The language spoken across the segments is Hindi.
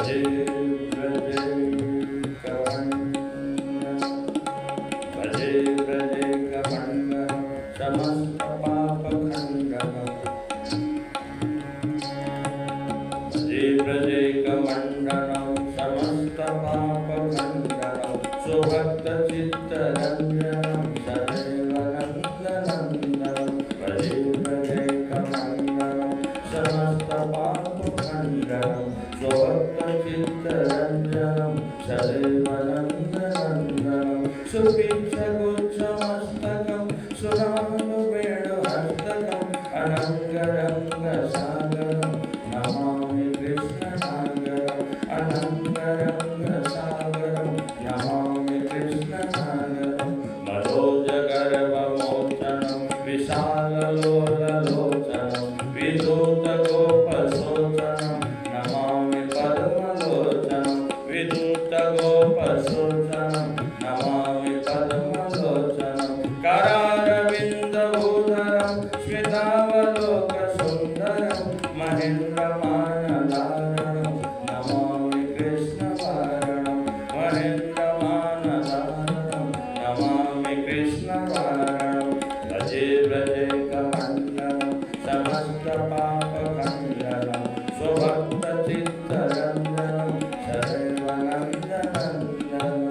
भजे भजे कमंड समस्त पाप खंडन भजे कमंडनं समस्त पाप खंडनं सुभक्त चित्त रंजनं सदैव नंदनंदनं भजे कमंडनं समस्त पाप खंडनं सुभक्त चित्त रंजनं सदैव नंदनंदनं सुपीच्छगुच्छमस्तकं सुरानुवेणुहस्तकं अनंगरंगसागरं नमामि कृष्णसागरं अनंगरंगसागरं नमामि कृष्णसागरं मनोजगर्भमोचनं विशाललोललोचनं विधूतगोपशोचनं नमामि पद्मलोचनं विधूतगोपशोचनं नमामि पद्मलोचनं करारविन्दभूधरं स्मितावलोकसुन्दरं महेन्द्रमानधारणं नमामि कृष्णवारणं महेन्द्रमानधारणं नमामि कृष्णवारणं भजे भजे कमण्डलं समस्तपापखण्डनं स्वभक्तचित्तरञ्जनं सदैव नन्दनन्दनम्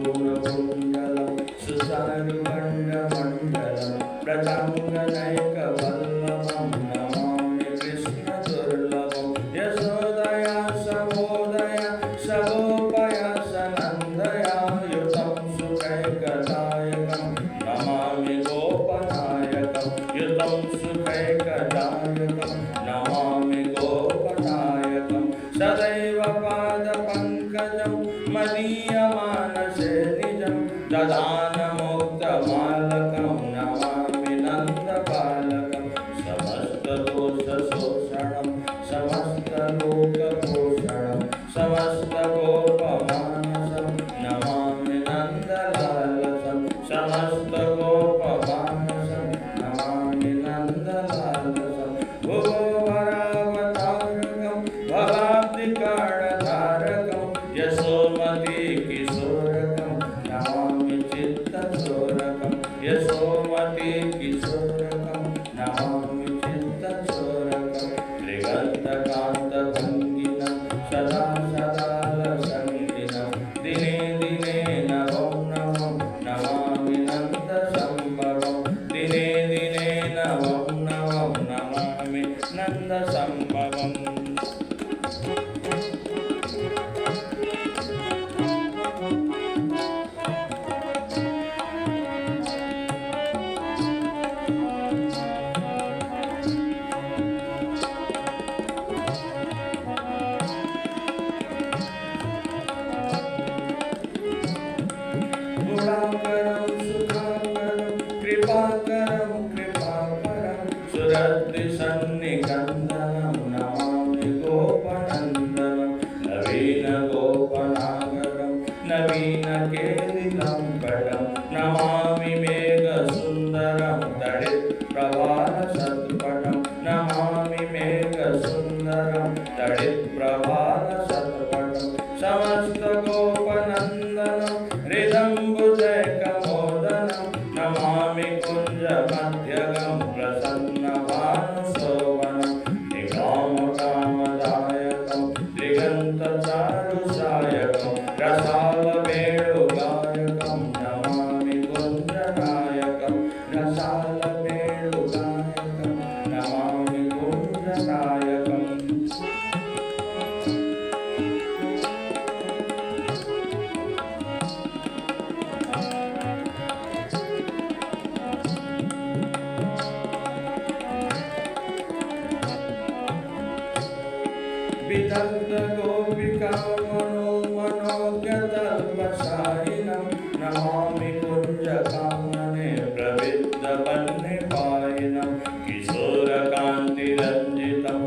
कदम्बसूरकुण्डलं सुचारुगण्डमण्डलं प्रजाङ्गनैकवल्लभं नमामि कृष्णदुर्लभं यशोदया समोदया सगोपया सनन्दया युतं सुखैकदायकं नमामि गोपनायकं युतं सुखैकदायकं नमामि गोपनायकं सदैव पादपङ्कजं मदीयमानसे निजं ददानमुक्तमालकं नमामि नन्दबालकं समस्तदोषशोषणं समस्तलोकभूषणं समस्तगोपमानसं नमामि नन्दलालसं समस्तगोपमानसं नमामि नन्दलालसं भुवोवरावतारकं भवाब्धिकारणधारकं यशोमती किशोरकं नमामि चित्तचोरकं यशोमती किशोरकं नमामि चित्तचोरकं त्रिगन्तकान्तभङ्गिनं सदा सदालसङ्गिनं दिने दिने नवं नवं नमामि नन्दसम्भवं दिने दिने नवं नवं नमामि नन्दसम्भवम् गुणाकरं सुखाकरं कृपाकरं कृपाकरं सुरद्रिसन्निकन्दनं नमामि गोपनन्दनं नवीनगोपनागरं नवीनकेलिकम्पटं नमामि मेघसुन्दरं तडित्प्रवालसत्पटं नमामि मेघसुन्दरं तडित्प्रवालसत्पटं समस्तगोपनन्दनं हृदम्बुजैकमोदनं नमामि कुञ्जमध्यगं प्रसन्नभानुशोभनं निगामकामदायकं दिगन्तचारुसायकं रसालवेणुगायकं नमामि कुञ्जनायकं रसालवेणुगायकं नमामि कुञ्जनायकम् विदग्ध गोपिका मनोज्ञतल्पशायिनं नमामि कुञ्जकानने प्रविद्धवन्निपायिनं किशोरकान्तिरञ्जितं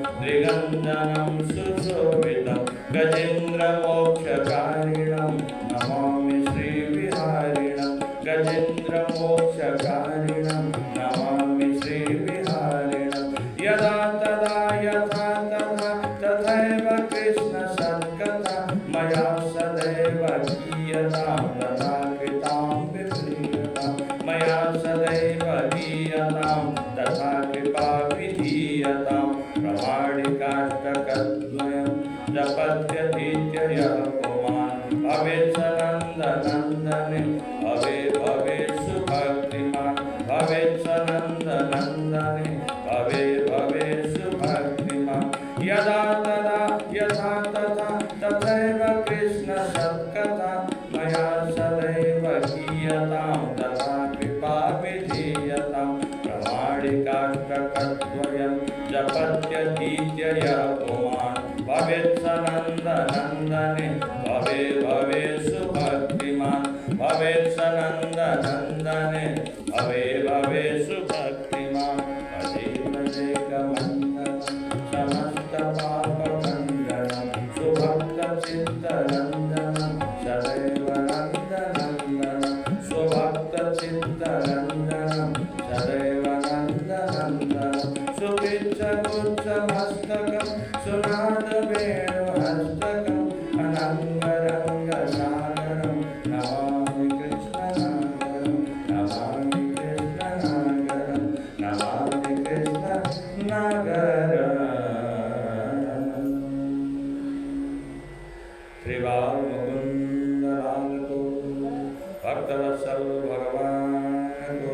जपत्यधीत्य यः पुमान् भवेत् स नन्दनन्दने भवे भवे सुभक्तिमान् भवेत् स नन्दनन्दने भवे भवे सुभक्तिमान् यदा तदा यथा तथा तथैव कृष्ण सत्कथा मया सदैव गीयतां तथा कृपा विधीयतां प्रमाणिकाष्टकद्वयं जपत्यधीत्य यः पुमान् भवेत् स नन्दनन्दने भवे भवे सुभक्तिमान् भवेत् स नन्दनन्दने भवे भवे सुभक्तिमान् भजेकमण्डलं समस्तपापखण्डनं सुभक्तचित्तरञ्जनं सदैव नन्दनन्दनं सुभक्तचित्तरञ्जनं सदैव नन्दनन्दनं सुपिच्छगुच्छमस्तकं सुनादवेणुहस्तकम् अनङ्गरङ्गसागरं नमामि कृष्णनागरं नमामि कृष्णनागरं नमामि कृष्णनागरम् श्रीबाल मुकुंद लाल को भक्तवत्सल भगवान को